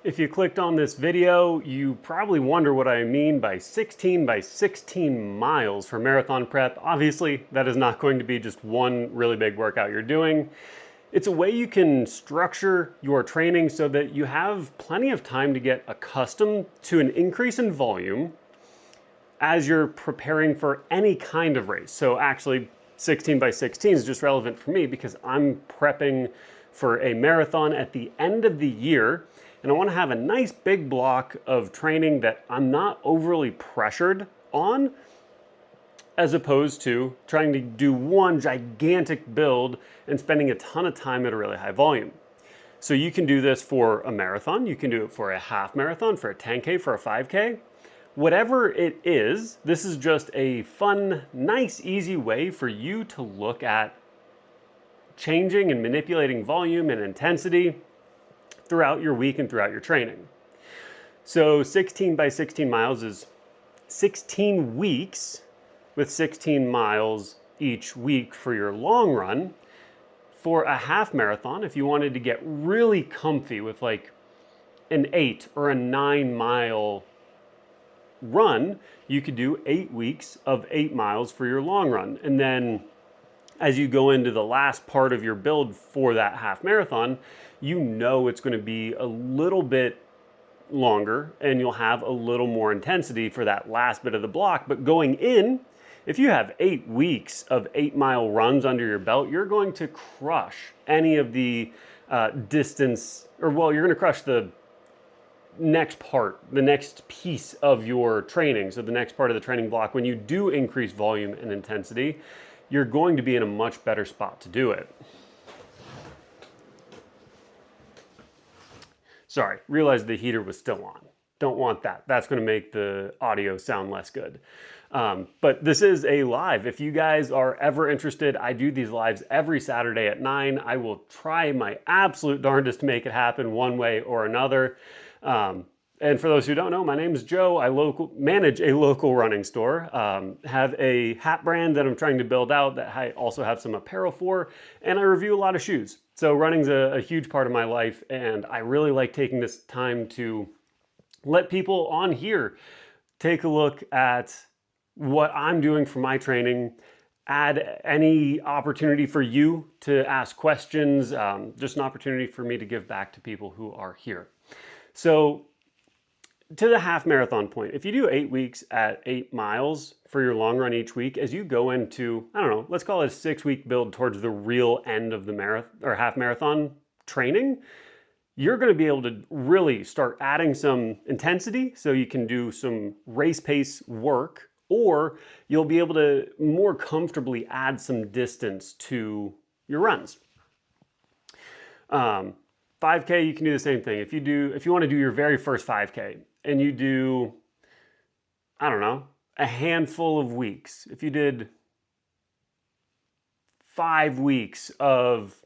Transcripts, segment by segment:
If you clicked on this video, you probably wonder what I mean by 16 by 16 miles for marathon prep. Obviously, that is not going to be just one really big workout you're doing. It's a way you can structure your training so that you have plenty of time to get accustomed to an increase in volume as you're preparing for any kind of race. So actually, 16 by 16 is just relevant for me because I'm prepping for a marathon at the end of the year, and I want to have a nice big block of training that I'm not overly pressured on, as opposed to trying to do one gigantic build and spending a ton of time at a really high volume. So you can do this for a marathon, you can do it for a half marathon, for a 10K, for a 5K. Whatever it is, this is just a fun, nice, easy way for you to look at changing and manipulating volume and intensity throughout your week and throughout your training. So 16 by 16 miles is 16 weeks with 16 miles each week for your long run. For a half marathon, if you wanted to get really comfy with like an 8 or a 9-mile run, you could do 8 weeks of 8 miles for your long run. And then as you go into the last part of your build for that half marathon, you know it's going to be a little bit longer and you'll have a little more intensity for that last bit of the block. But going in, if you have 8 weeks of 8-mile runs under your belt, you're going to crush any of the distance, or well, you're going to crush the next part, the next piece of your training. So the next part of the training block, when you do increase volume and intensity, you're going to be in a much better spot to do it. Sorry, realized the heater was still on. Don't want that. That's going to make the audio sound less good. But this is a live. If you guys are ever interested, I do these lives every Saturday at 9. I will try my absolute darndest to make it happen one way or another. And for those who don't know, my name is Joe. I manage a local running store, have a hat brand that I'm trying to build out that I also have some apparel for, and I review a lot of shoes. So running's a huge part of my life, and I really like taking this time to let people on here take a look at what I'm doing for my training, add any opportunity for you to ask questions, just an opportunity for me to give back to people who are here. So to the half marathon point, if you do 8 weeks at 8 miles for your long run each week, as you go into, I don't know, let's call it a 6-week build towards the real end of the marathon or half marathon training, you're going to be able to really start adding some intensity so you can do some race pace work, or you'll be able to more comfortably add some distance to your runs. 5K, you can do the same thing. If you want to do your very first 5K and you do, I don't know, a handful of weeks. If you did 5 weeks of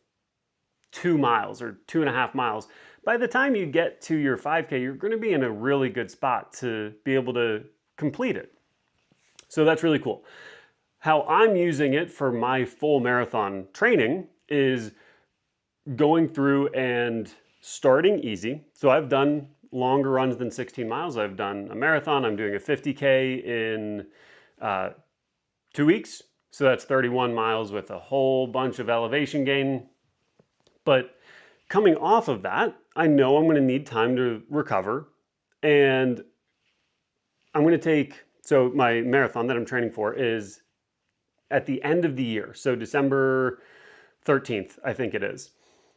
2 miles or 2.5 miles, by the time you get to your 5K, you're going to be in a really good spot to be able to complete it. So that's really cool. How I'm using it for my full marathon training is going through and starting easy. So I've done longer runs than 16 miles. I've done a marathon. I'm doing a 50K in 2 weeks. So that's 31 miles with a whole bunch of elevation gain. But coming off of that, I know I'm going to need time to recover. And I'm going to take, so my marathon that I'm training for is at the end of the year. So December 13th, I think it is,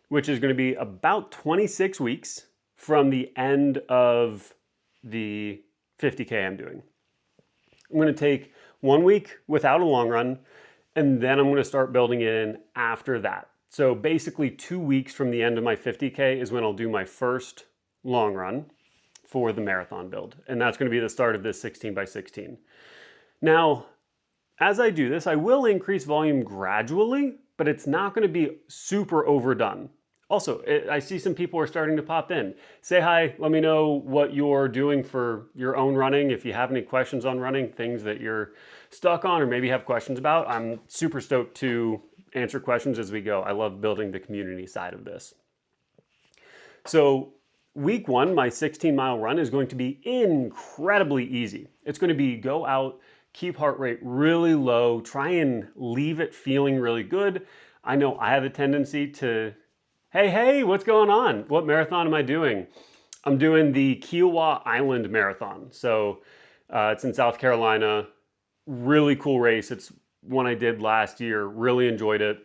which is going to be about 26 weeks from the end of the 50K I'm doing. I'm going to take 1 week without a long run, and then I'm going to start building it in after that. So basically 2 weeks from the end of my 50K is when I'll do my first long run for the marathon build. And that's going to be the start of this 16 by 16. Now, as I do this, I will increase volume gradually, but it's not going to be super overdone. Also, I see some people are starting to pop in. Say hi, let me know what you're doing for your own running. If you have any questions on running, things that you're stuck on or maybe have questions about, I'm super stoked to answer questions as we go. I love building the community side of this. So week one, my 16-mile run is going to be incredibly easy. It's going to be go out, keep heart rate really low, try and leave it feeling really good. I know I have a tendency to, hey, what's going on? What marathon am I doing? I'm doing the Kiowa Island Marathon. So it's in South Carolina. Really cool race. It's one I did last year. Really enjoyed it.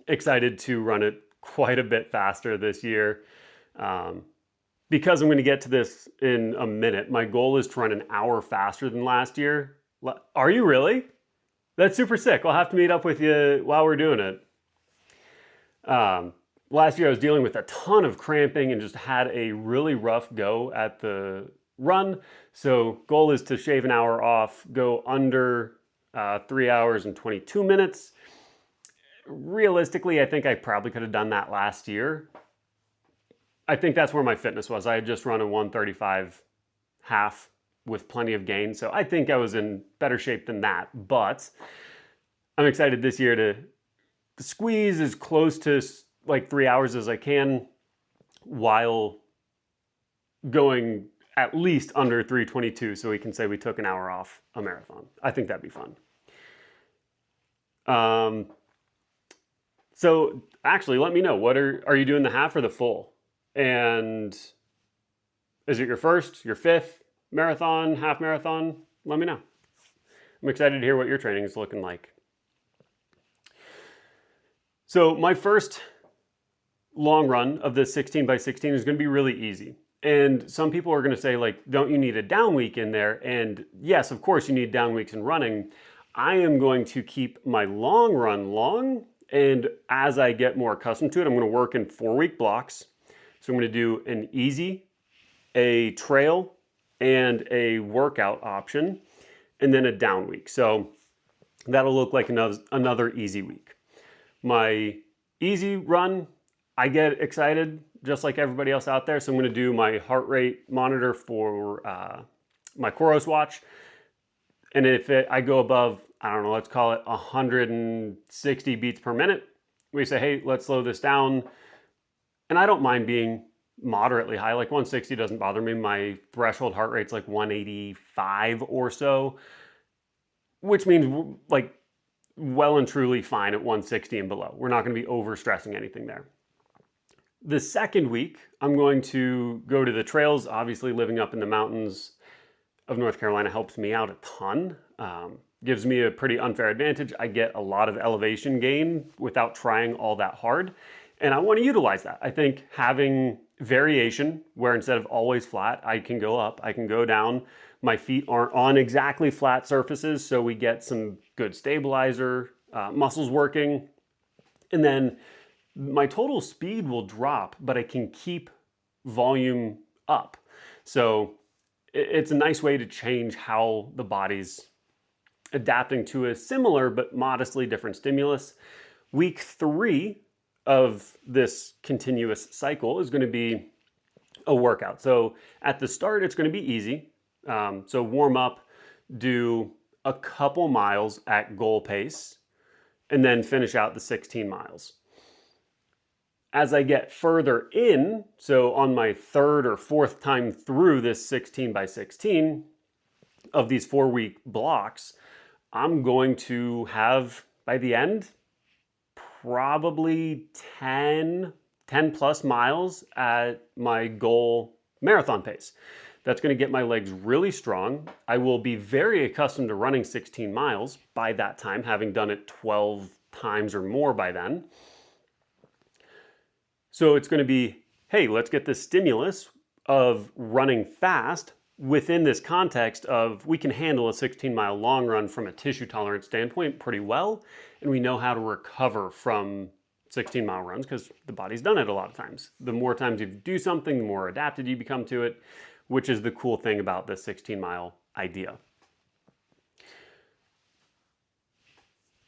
Excited to run it quite a bit faster this year. Because I'm going to get to this in a minute, my goal is to run an hour faster than last year. Are you really? That's super sick. I'll have to meet up with you while we're doing it. Last year I was dealing with a ton of cramping and just had a really rough go at the run. So goal is to shave an hour off, go under 3 hours and 22 minutes. Realistically, I think I probably could have done that last year. I think that's where my fitness was. I had just run a 135 half with plenty of gain. So I think I was in better shape than that. But I'm excited this year to squeeze as close to like 3 hours as I can while going at least under 3:22 so we can say we took an hour off a marathon. I think that'd be fun. So actually, let me know, what are you doing, the half or the full? And is it your first, your fifth marathon, half marathon? Let me know. I'm excited to hear what your training is looking like. So my first long run of this 16 by 16 is going to be really easy. And some people are going to say, like, don't you need a down week in there? And yes, of course you need down weeks in running. I am going to keep my long run long. And as I get more accustomed to it, I'm going to work in 4-week blocks. So I'm going to do an easy, a trail, and a workout option, and then a down week. So that'll look like another easy week. My easy run, I get excited just like everybody else out there. So I'm going to do my heart rate monitor for my Coros watch. And if I go above, I don't know, let's call it 160 beats per minute, we say, hey, let's slow this down. And I don't mind being moderately high, like 160 doesn't bother me. My threshold heart rate's like 185 or so, which means like well and truly fine at 160 and below. We're not going to be over stressing anything there. The second week, I'm going to go to the trails. Obviously, living up in the mountains of North Carolina helps me out a ton. Gives me a pretty unfair advantage. I get a lot of elevation gain without trying all that hard. And I want to utilize that. I think having variation where instead of always flat, I can go up, I can go down. My feet aren't on exactly flat surfaces, so we get some good stabilizer, muscles working. And then my total speed will drop, but I can keep volume up. So it's a nice way to change how the body's adapting to a similar but modestly different stimulus. Week 3 of this continuous cycle is going to be a workout. So at the start, it's going to be easy. So warm up, do a couple miles at goal pace, and then finish out the 16 miles. As I get further in, so on my third or fourth time through this 16 by 16 of these 4-week blocks, I'm going to have, by the end, probably 10 plus miles at my goal marathon pace. That's going to get my legs really strong. I will be very accustomed to running 16 miles by that time, having done it 12 times or more by then. So it's going to be, hey, let's get this stimulus of running fast within this context of we can handle a 16-mile long run from a tissue tolerance standpoint pretty well, and we know how to recover from 16-mile runs because the body's done it a lot of times. The more times you do something, the more adapted you become to it, which is the cool thing about the 16-mile idea.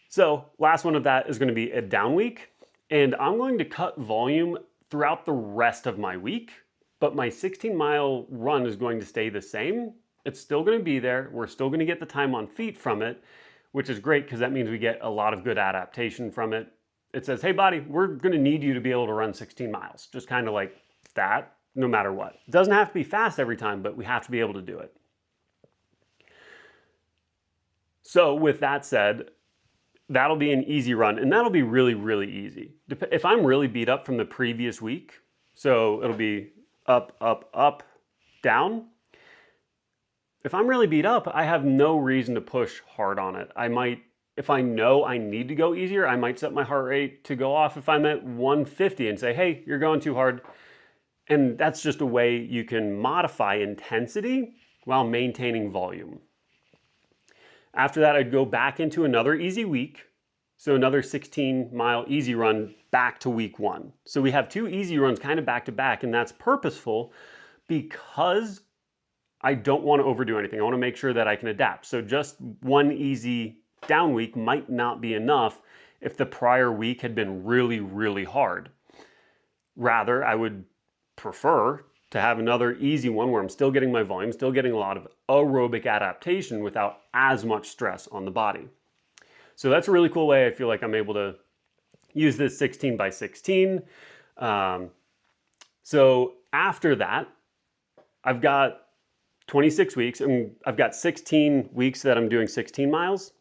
So last one of that is going to be a down week, and I'm going to cut volume throughout the rest of my week, but my 16-mile run is going to stay the same. It's still going to be there. We're still going to get the time on feet from it, which is great because that means we get a lot of good adaptation from it. It says, hey, body, we're going to need you to be able to run 16 miles. Just kind of like that. no matter what. It doesn't have to be fast every time, but we have to be able to do it. So with that said, that'll be an easy run, and that'll be really, really easy. If I'm really beat up from the previous week, so it'll be up, up, up, down. If I'm really beat up, I have no reason to push hard on it. I might, if I know I need to go easier, I might set my heart rate to go off if I'm at 150 and say, hey, you're going too hard. And that's just a way you can modify intensity while maintaining volume. After that, I'd go back into another easy week. So another 16-mile easy run back to week 1. So we have 2 easy runs kind of back to back, and that's purposeful because I don't want to overdo anything. I want to make sure that I can adapt. So just one easy down week might not be enough if the prior week had been really, really hard. Rather, I would prefer to have another easy one where I'm still getting my volume, still getting a lot of aerobic adaptation without as much stress on the body. So that's a really cool way I feel like I'm able to use this 16 by 16. So after that, I've got 26 weeks and I've got 16 weeks that I'm doing 16 miles,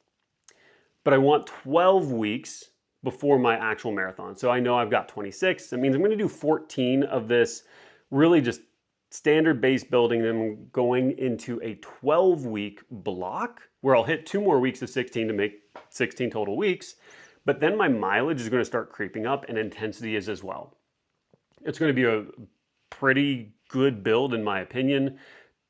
but I want 12 weeks before my actual marathon. So I know I've got 26. That means I'm going to do 14 of this really just standard base building, then going into a 12-week block where I'll hit 2 more weeks of 16 to make 16 total weeks. But then my mileage is going to start creeping up and intensity is as well. It's going to be a pretty good build in my opinion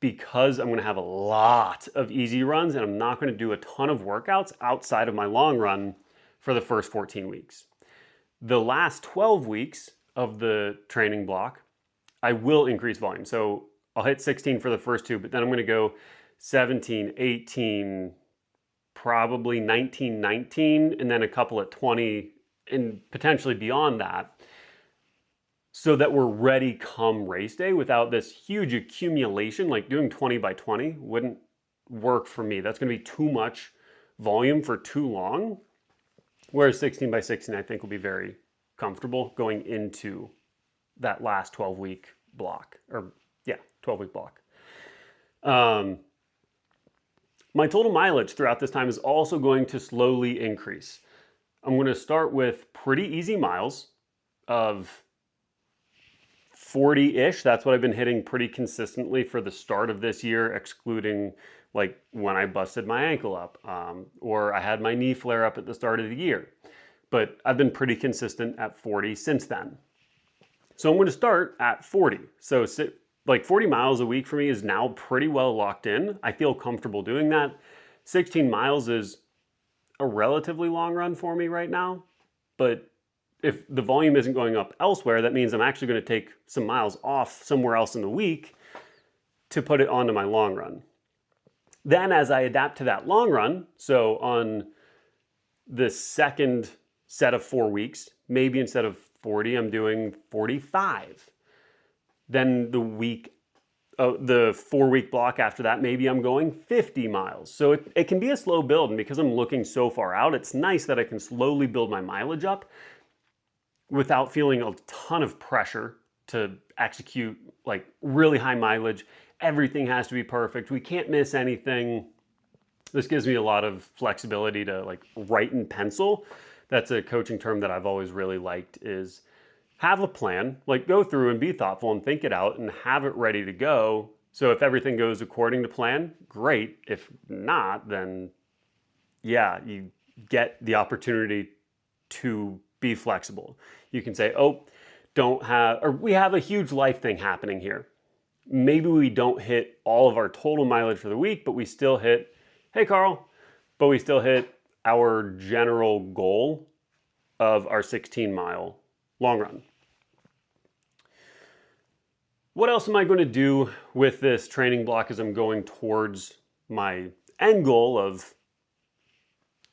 because I'm going to have a lot of easy runs and I'm not going to do a ton of workouts outside of my long run for the first 14 weeks. The last 12 weeks of the training block, I will increase volume. So I'll hit 16 for the first 2, but then I'm going to go 17, 18, probably 19, 19, and then a couple at 20 and potentially beyond that so that we're ready come race day without this huge accumulation. Like doing 20 by 20 wouldn't work for me. That's going to be too much volume for too long. Whereas 16 by 16 I think will be very comfortable going into that last 12-week block, or yeah, 12-week block. My total mileage throughout this time is also going to slowly increase. I'm going to start with pretty easy miles of 40-ish. That's what I've been hitting pretty consistently for the start of this year, excluding like when I busted my ankle up, or I had my knee flare up at the start of the year. But I've been pretty consistent at 40 since then. So I'm going to start at 40. So like 40 miles a week for me is now pretty well locked in. I feel comfortable doing that. 16 miles is a relatively long run for me right now. But if the volume isn't going up elsewhere, that means I'm actually going to take some miles off somewhere else in the week to put it onto my long run. Then as I adapt to that long run, so on the second set of 4 weeks, maybe instead of 40, I'm doing 45. Then the 4-week block after that, maybe I'm going 50 miles. So it can be a slow build, and because I'm looking so far out, it's nice that I can slowly build my mileage up without feeling a ton of pressure to execute like really high mileage. Everything has to be perfect. We can't miss anything. This gives me a lot of flexibility to like write in pencil. That's a coaching term that I've always really liked, is have a plan, like go through and be thoughtful and think it out and have it ready to go. So if everything goes according to plan, great. If not, then yeah, you get the opportunity to be flexible. You can say, oh, we have a huge life thing happening here. Maybe we don't hit all of our total mileage for the week, but we still hit, hey Carl, but we still hit our general goal of our 16-mile long run. What else am I going to do with this training block as I'm going towards my end goal of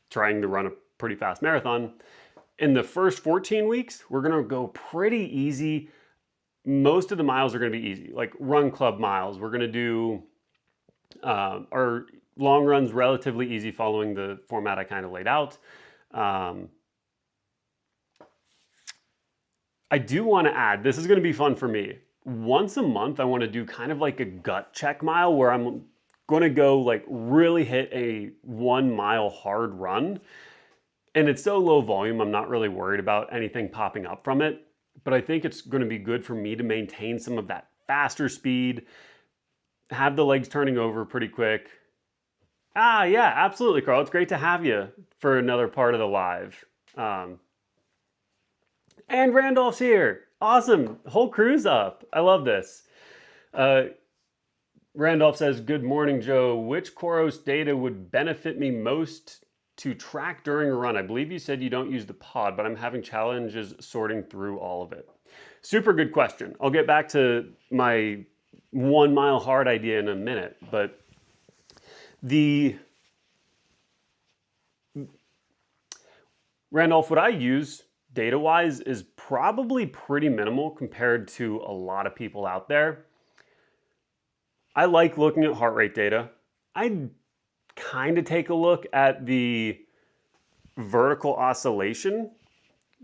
trying to run a pretty fast marathon? In the first 14 weeks, we're going to go pretty easy. Most of the miles are going to be easy, like run club miles. We're going to do our long runs relatively easy following the format I kind of laid out. I do want to add, this is going to be fun for me. once a month, I want to do kind of like a gut check mile where I'm going to go like really hit a 1 mile hard run. And it's so low volume, I'm not really worried about anything popping up from it. But I think it's going to be good for me to maintain some of that faster speed, have the legs turning over pretty quick. Ah, yeah, absolutely, Carl. It's great to have you for another part of the live. And Randolph's here. Awesome. Whole crew's up. I love this. Randolph says, good morning, Joe. Which Koros data would benefit me most to track during a run? I believe you said you don't use the pod, but I'm having challenges sorting through all of it. Super good question. I'll get back to my 1 mile hard idea in a minute, but Randolph, what I use data-wise is probably pretty minimal compared to a lot of people out there. I like looking at heart rate data. I kind of take a look at the vertical oscillation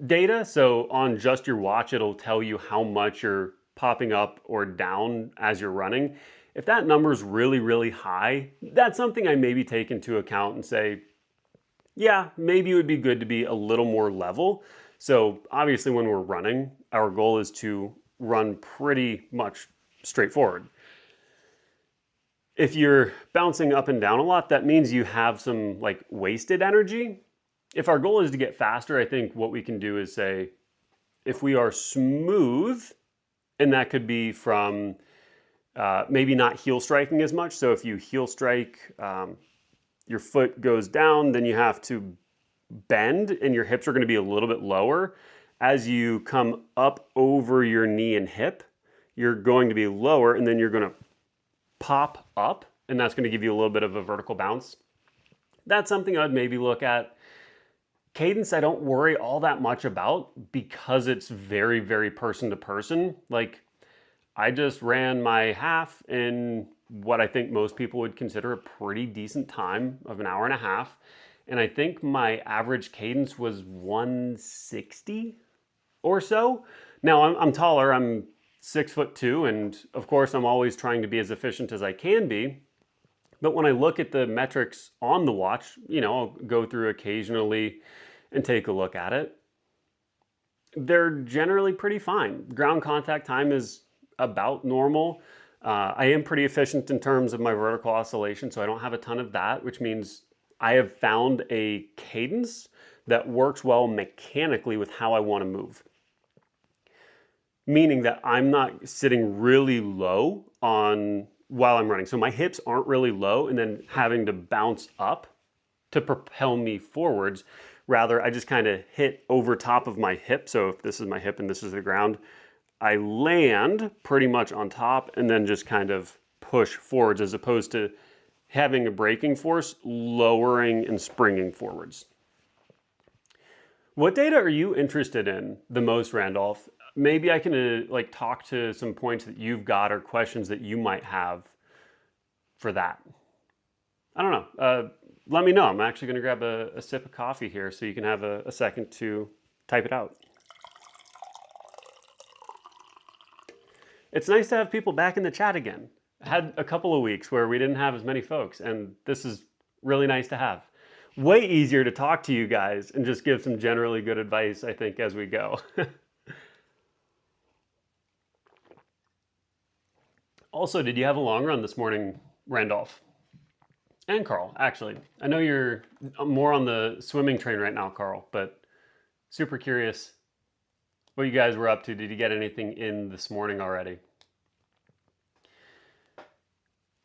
data. So on just your watch, it'll tell you how much you're popping up or down as you're running. If that number's really, really high, that's something I maybe take into account and say, yeah, maybe it would be good to be a little more level. So obviously when we're running, our goal is to run pretty much straightforward. If you're bouncing up and down a lot, that means you have some like wasted energy. If our goal is to get faster, I think what we can do is say, if we are smooth, and that could be from maybe not heel striking as much. So if you heel strike, your foot goes down, then you have to bend and your hips are going to be a little bit lower. As you come up over your knee and hip, you're going to be lower, and then you're going to pop up, and that's going to give you a little bit of a vertical bounce. That's something I'd maybe look at. Cadence, I don't worry all that much about because it's very, very person to person. Like, I just ran my half in what I think most people would consider a pretty decent time of an hour and a half. And I think my average cadence was 160 or so. Now I'm taller, I'm 6'2", and of course I'm always trying to be as efficient as I can be. But when I look at the metrics on the watch, you know, I'll go through occasionally and take a look at it. They're generally pretty fine. Ground contact time is about normal. I am pretty efficient in terms of my vertical oscillation, so I don't have a ton of that, which means I have found a cadence that works well mechanically with how I want to move. Meaning that I'm not sitting really low on while I'm running. So my hips aren't really low and then having to bounce up to propel me forwards. Rather, I just kind of hit over top of my hip. So if this is my hip and this is the ground, I land pretty much on top and then just kind of push forwards, as opposed to having a braking force, lowering and springing forwards. What data are you interested in the most, Randolph? Maybe I can like talk to some points that you've got or questions that you might have for that. I don't know. Let me know. I'm actually going to grab a sip of coffee here so you can have a second to type it out. It's nice to have people back in the chat again. I had a couple of weeks where we didn't have as many folks, and this is really nice to have. Way easier to talk to you guys and just give some generally good advice, I think, as we go. Also, did you have a long run this morning, Randolph? And Carl, actually. I know you're more on the swimming train right now, Carl, but super curious what you guys were up to. Did you get anything in this morning already?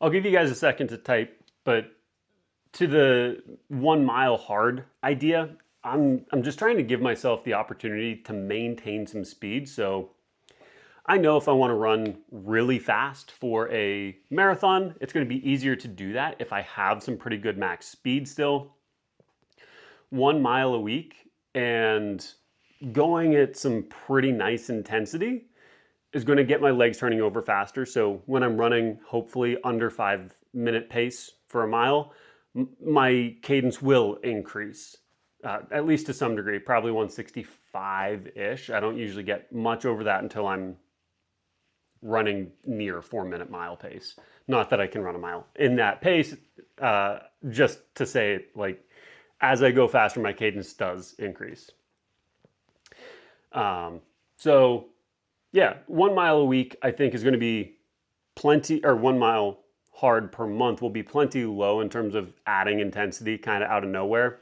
I'll give you guys a second to type, but to the 1 mile hard idea, I'm just trying to give myself the opportunity to maintain some speed. So I know if I want to run really fast for a marathon, it's going to be easier to do that if I have some pretty good max speed still. 1 mile a week and going at some pretty nice intensity is going to get my legs turning over faster. So when I'm running, hopefully under 5-minute pace for a mile, my cadence will increase, at least to some degree, probably 165-ish. I don't usually get much over that until I'm running near 4-minute mile pace. Not that I can run a mile in that pace, just to say, like, as I go faster, my cadence does increase. So yeah, 1 mile a week I think is going to be plenty, or 1 mile hard per month will be plenty low in terms of adding intensity kind of out of nowhere,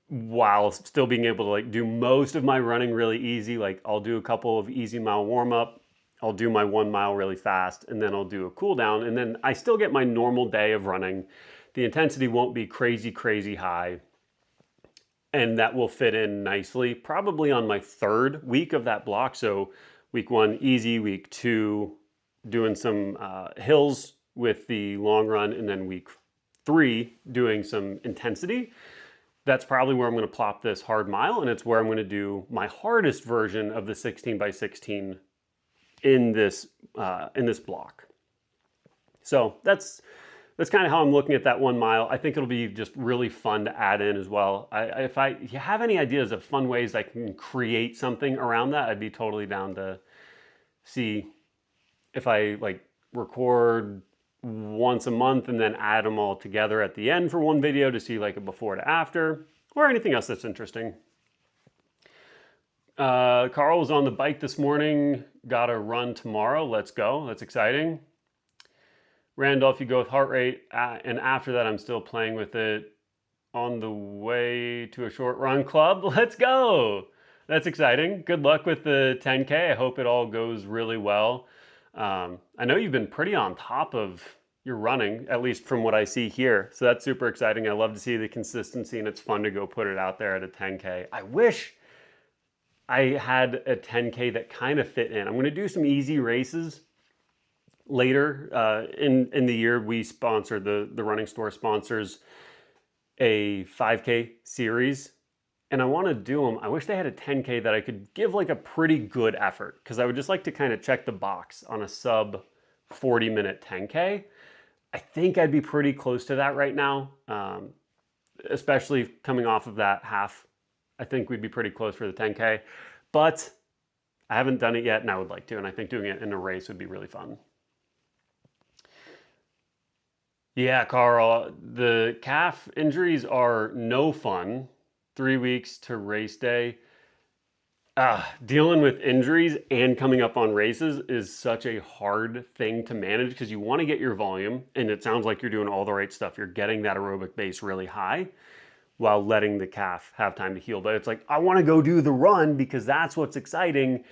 while still being able to like do most of my running really easy. Like I'll do a couple of easy mile warm up, I'll do my 1 mile really fast, and then I'll do a cool down, and then I still get my normal day of running. The intensity won't be crazy high, and that will fit in nicely probably on my 3rd week of that block. So week 1 easy, week 2 doing some hills with the long run, and then week 3 doing some intensity. That's probably where I'm going to plop this hard mile, and it's where I'm going to do my hardest version of the 16 by 16 in this block. So that's kind of how I'm looking at that 1 mile. I think it'll be just really fun to add in as well. If you have any ideas of fun ways I can create something around that, I'd be totally down to see if I like record once a month and then add them all together at the end for one video to see like a before to after, or anything else that's interesting. Carl was on the bike this morning, got a run tomorrow. Let's go, that's exciting. Randolph, you go with heart rate, and after that I'm still playing with it on the way to a short run club. Let's go. That's exciting. Good luck with the 10K. I hope it all goes really well. I know you've been pretty on top of your running, at least from what I see here. So that's super exciting. I love to see the consistency, and it's fun to go put it out there at a 10K. I wish I had a 10K that kind of fit in. I'm going to do some easy races later in the year. We sponsor, the running store sponsors a 5K series, and I want to do them. I wish they had a 10K that I could give like a pretty good effort, because I would just like to kind of check the box on a sub 40-minute 10K. I think I'd be pretty close to that right now, especially coming off of that half. I think we'd be pretty close for the 10K, but I haven't done it yet, and I would like to, and I think doing it in a race would be really fun. Yeah, Carl, the calf injuries are no fun. 3 weeks to race day. Dealing with injuries and coming up on races is such a hard thing to manage, because you want to get your volume, and it sounds like you're doing all the right stuff. You're getting that aerobic base really high while letting the calf have time to heal. But it's like, I want to go do the run because that's what's exciting,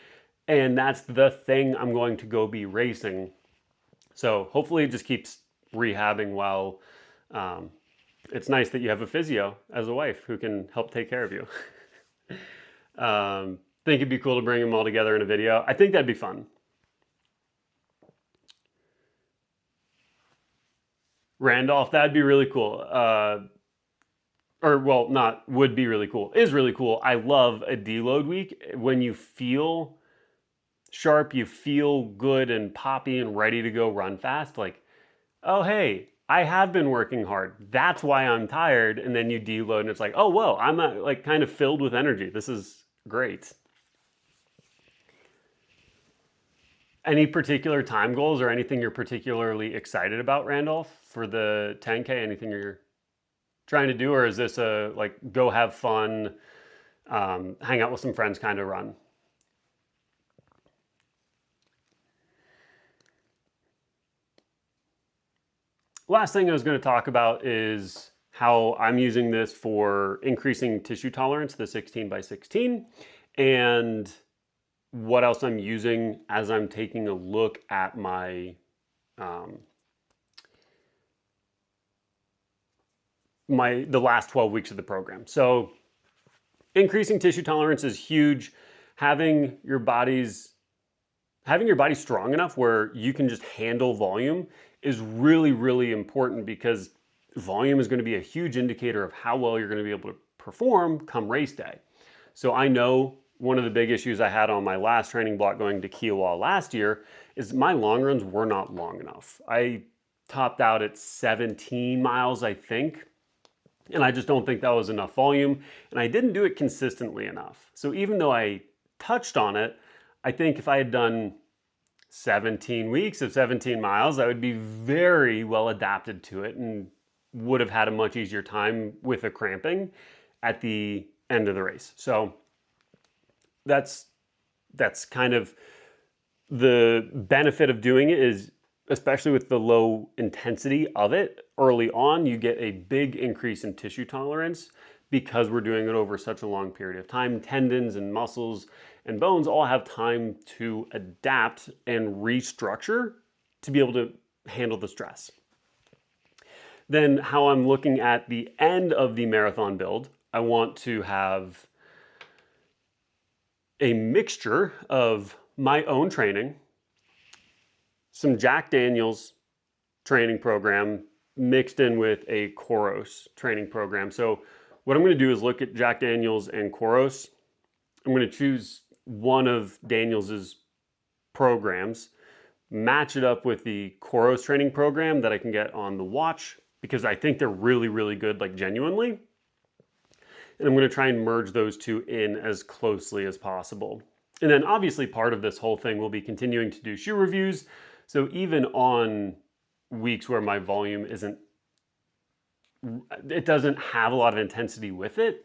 and that's the thing I'm going to go be racing. So hopefully it just keeps rehabbing while it's nice that you have a physio as a wife who can help take care of you. Think it'd be cool to bring them all together in a video. I think that'd be fun. Randolph, that'd be really cool. Or well, not would be really cool, is really cool. I love a deload week. When you feel sharp, you feel good and poppy and ready to go run fast. Like, oh, hey, I have been working hard. That's why I'm tired. And then you deload and it's like, oh, whoa, I'm like kind of filled with energy. This is great. Any particular time goals or anything you're particularly excited about, Randolph, for the 10K? Anything you're trying to do, or is this a like go have fun, hang out with some friends kind of run? Last thing I was going to talk about is how I'm using this for increasing tissue tolerance, the 16 by 16, and what else I'm using as I'm taking a look at my the last 12 weeks of the program. So increasing tissue tolerance is huge. Having your body strong enough where you can just handle volume is really, really important, because volume is going to be a huge indicator of how well you're going to be able to perform come race day. So I know one of the big issues I had on my last training block going to Kiowa last year is my long runs were not long enough. I topped out at 17 miles, I think, and I just don't think that was enough volume, and I didn't do it consistently enough. So even though I touched on it, I think if I had done 17 weeks of 17 miles, I would be very well adapted to it and would have had a much easier time with the cramping at the end of the race. So that's kind of the benefit of doing it, is especially with the low intensity of it early on, you get a big increase in tissue tolerance because we're doing it over such a long period of time. Tendons and muscles and bones all have time to adapt and restructure to be able to handle the stress. Then how I'm looking at the end of the marathon build, I want to have a mixture of my own training, some Jack Daniels training program mixed in with a Koros training program. So what I'm going to do is look at Jack Daniels and Koros. I'm going to choose one of Daniels's programs, match it up with the Koros training program that I can get on the watch, because I think they're really, really good, like genuinely. And I'm going to try and merge those two in as closely as possible. And then obviously part of this whole thing will be continuing to do shoe reviews. So even on weeks where my volume it doesn't have a lot of intensity with it,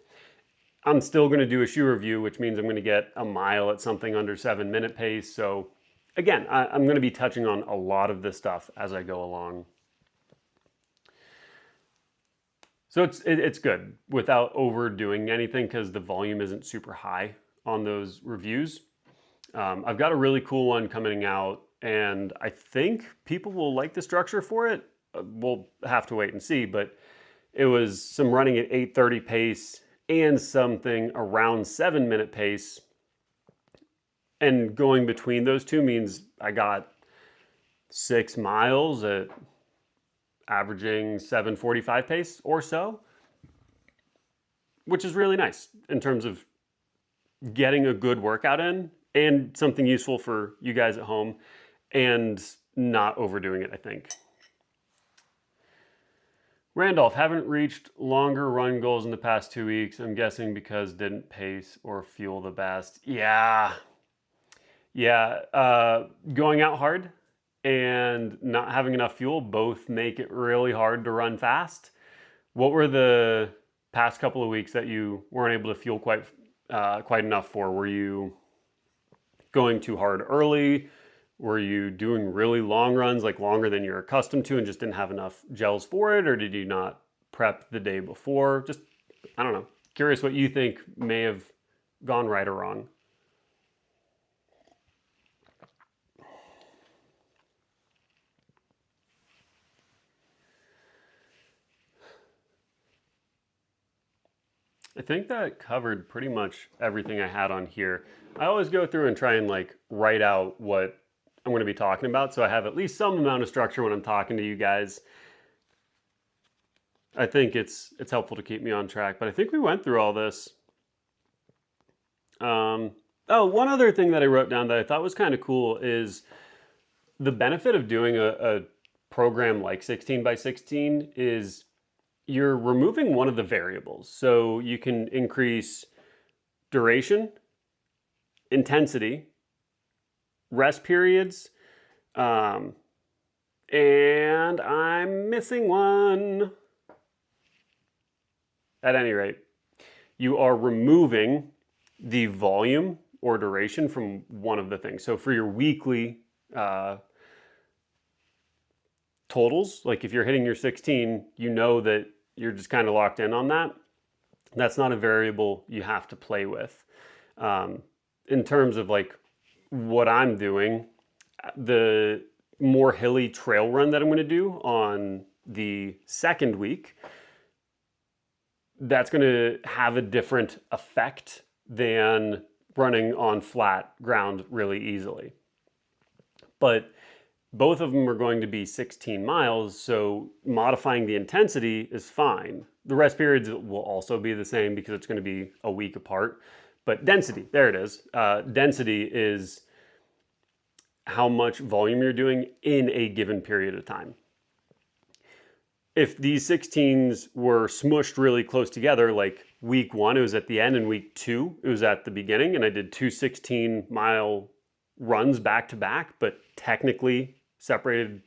I'm still going to do a shoe review, which means I'm going to get a mile at something under 7-minute pace. So again, I'm going to be touching on a lot of this stuff as I go along. So it's good without overdoing anything, because the volume isn't super high on those reviews. I've got a really cool one coming out, and I think people will like the structure for it. We'll have to wait and see, but it was some running at 8:30 pace and something around 7-minute pace. And going between those two means I got 6 miles at averaging 7:45 pace or so, which is really nice in terms of getting a good workout in and something useful for you guys at home and not overdoing it, I think. Randolph, haven't reached longer run goals in the past 2 weeks. I'm guessing because didn't pace or fuel the best. Yeah. Going out hard and not having enough fuel both make it really hard to run fast. What were the past couple of weeks that you weren't able to fuel quite enough for? Were you going too hard early? Were you doing really long runs, like longer than you're accustomed to, and just didn't have enough gels for it? Or did you not prep the day before? Just, I don't know. Curious what you think may have gone right or wrong. I think that covered pretty much everything I had on here. I always go through and try and like write out what I'm going to be talking about, so I have at least some amount of structure when I'm talking to you guys. I think it's helpful to keep me on track, but I think we went through all this. Oh, one other thing that I wrote down that I thought was kind of cool is the benefit of doing a program like 16 by 16 is you're removing one of the variables. So you can increase duration, intensity, rest periods, and I'm missing one. At any rate, you are removing the volume or duration from one of the things. So for your weekly totals, like if you're hitting your 16, you know that you're just kind of locked in on that. That's not a variable you have to play with. In terms of like what I'm doing, the more hilly trail run that I'm going to do on the second week, that's going to have a different effect than running on flat ground really easily. But both of them are going to be 16 miles, so modifying the intensity is fine. The rest periods will also be the same because it's going to be a week apart. But density, there it is. Density is how much volume you're doing in a given period of time. If these 16s were smushed really close together, like week 1, it was at the end, and week 2, it was at the beginning, and I did two 16-mile runs back to back, but technically separated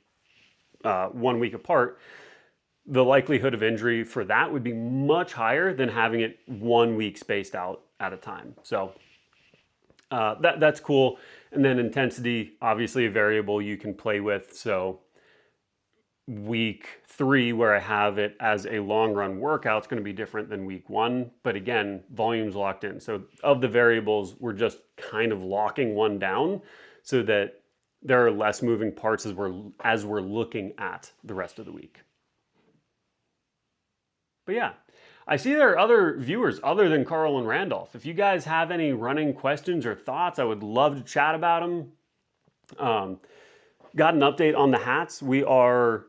1 week apart, the likelihood of injury for that would be much higher than having it 1 week spaced out at a time. So that's cool. And then intensity, obviously a variable you can play with. So week 3, where I have it as a long run workout, it's going to be different than week 1. But again, volume's locked in. So of the variables, we're just kind of locking one down so that there are less moving parts as we're looking at the rest of the week. But yeah, I see there are other viewers other than Carl and Randolph. If you guys have any running questions or thoughts, I would love to chat about them. Got an update on the hats. We are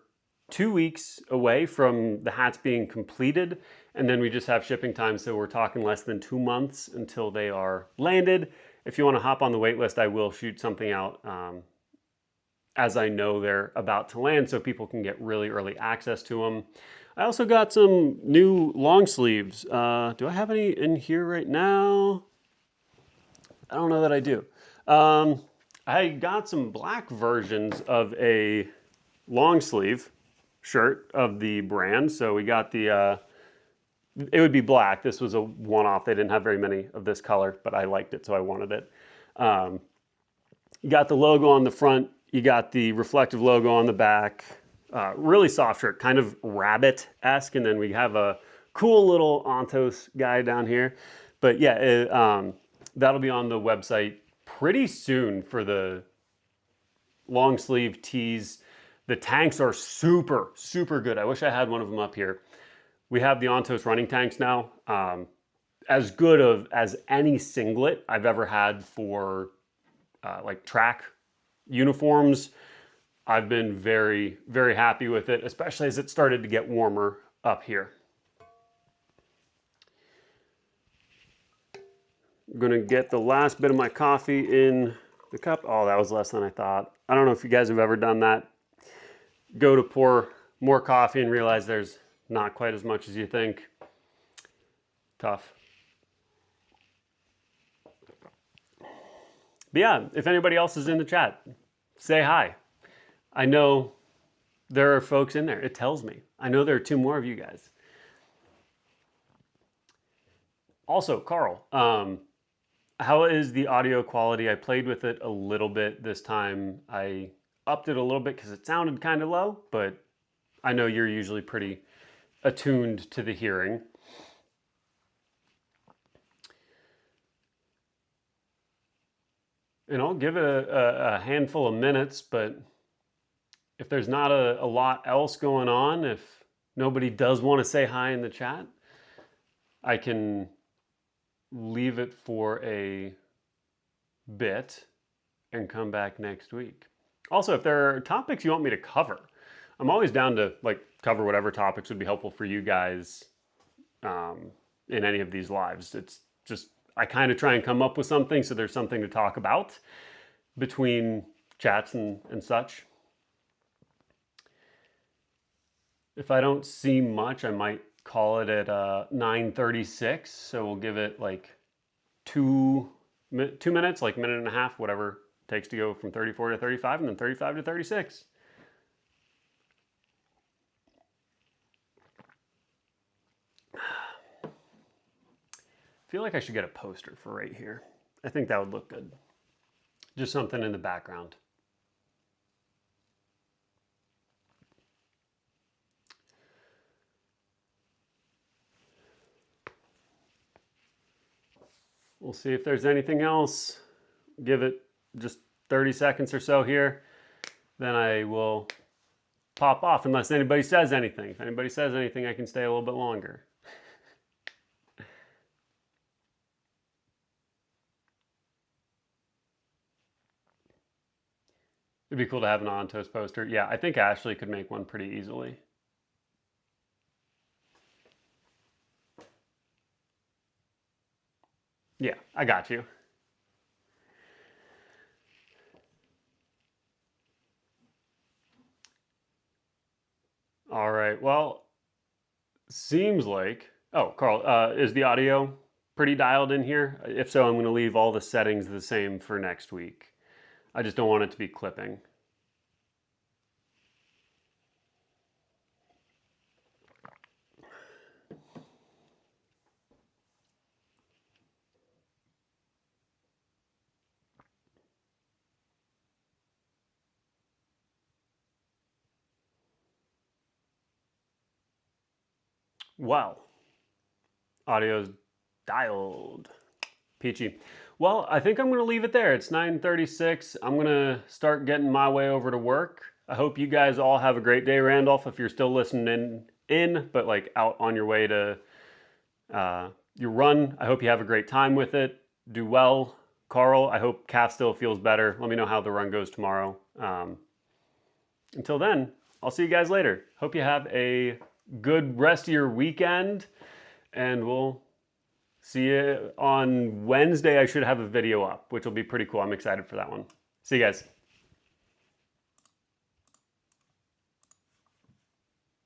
2 weeks away from the hats being completed, and then we just have shipping time, so we're talking less than 2 months until they are landed. If you want to hop on the wait list, I will shoot something out as I know they're about to land so people can get really early access to them. I also got some new long sleeves. Do I have any in here right now? I don't know that I do. I got some black versions of a long sleeve shirt of the brand. So we got the, it would be black. This was a one-off. They didn't have very many of this color, but I liked it, so I wanted it. You got the logo on the front. You got the reflective logo on the back. Really soft shirt, kind of rabbit-esque. And then we have a cool little Ontos guy down here. But yeah, that'll be on the website pretty soon for the long sleeve tees. The tanks are super, super good. I wish I had one of them up here. We have the Ontos running tanks now. As good as any singlet I've ever had for like track uniforms. I've been very, very happy with it, especially as it started to get warmer up here. I'm gonna get the last bit of my coffee in the cup. Oh, that was less than I thought. I don't know if you guys have ever done that. Go to pour more coffee and realize there's not quite as much as you think. Tough. But yeah, if anybody else is in the chat, say hi. I know there are folks in there. It tells me. I know there are 2 more of you guys. Also, Carl, how is the audio quality? I played with it a little bit this time. I upped it a little bit because it sounded kind of low, but I know you're usually pretty attuned to the hearing. And I'll give it a handful of minutes, but if there's not a lot else going on, if nobody does want to say hi in the chat, I can leave it for a bit and come back next week. Also, if there are topics you want me to cover, I'm always down to like cover whatever topics would be helpful for you guys in any of these lives. It's just, I kind of try and come up with something so there's something to talk about between chats and such. If I don't see much, I might call it at 9:36. So we'll give it like 2 minutes, like 1.5 minutes, whatever it takes to go from 34 to 35 and then 35 to 36. I feel like I should get a poster for right here. I think that would look good. Just something in the background. We'll see if there's anything else. Give it just 30 seconds or so here. Then I will pop off unless anybody says anything. If anybody says anything, I can stay a little bit longer. It'd be cool to have an Ontos poster. Yeah, I think Ashley could make one pretty easily. Yeah, I got you. All right, well, seems like, oh, Carl, is the audio pretty dialed in here? If so, I'm gonna leave all the settings the same for next week. I just don't want it to be clipping. Well, audio's dialed. Peachy. Well, I think I'm going to leave it there. It's 9:36. I'm going to start getting my way over to work. I hope you guys all have a great day, Randolph, if you're still listening in but like out on your way to your run. I hope you have a great time with it. Do well. Carl, I hope Kath still feels better. Let me know how the run goes tomorrow. Until then, I'll see you guys later. Hope you have a good rest of your weekend, and we'll see you on Wednesday. I should have a video up, which will be pretty cool. I'm excited for that one. See you guys.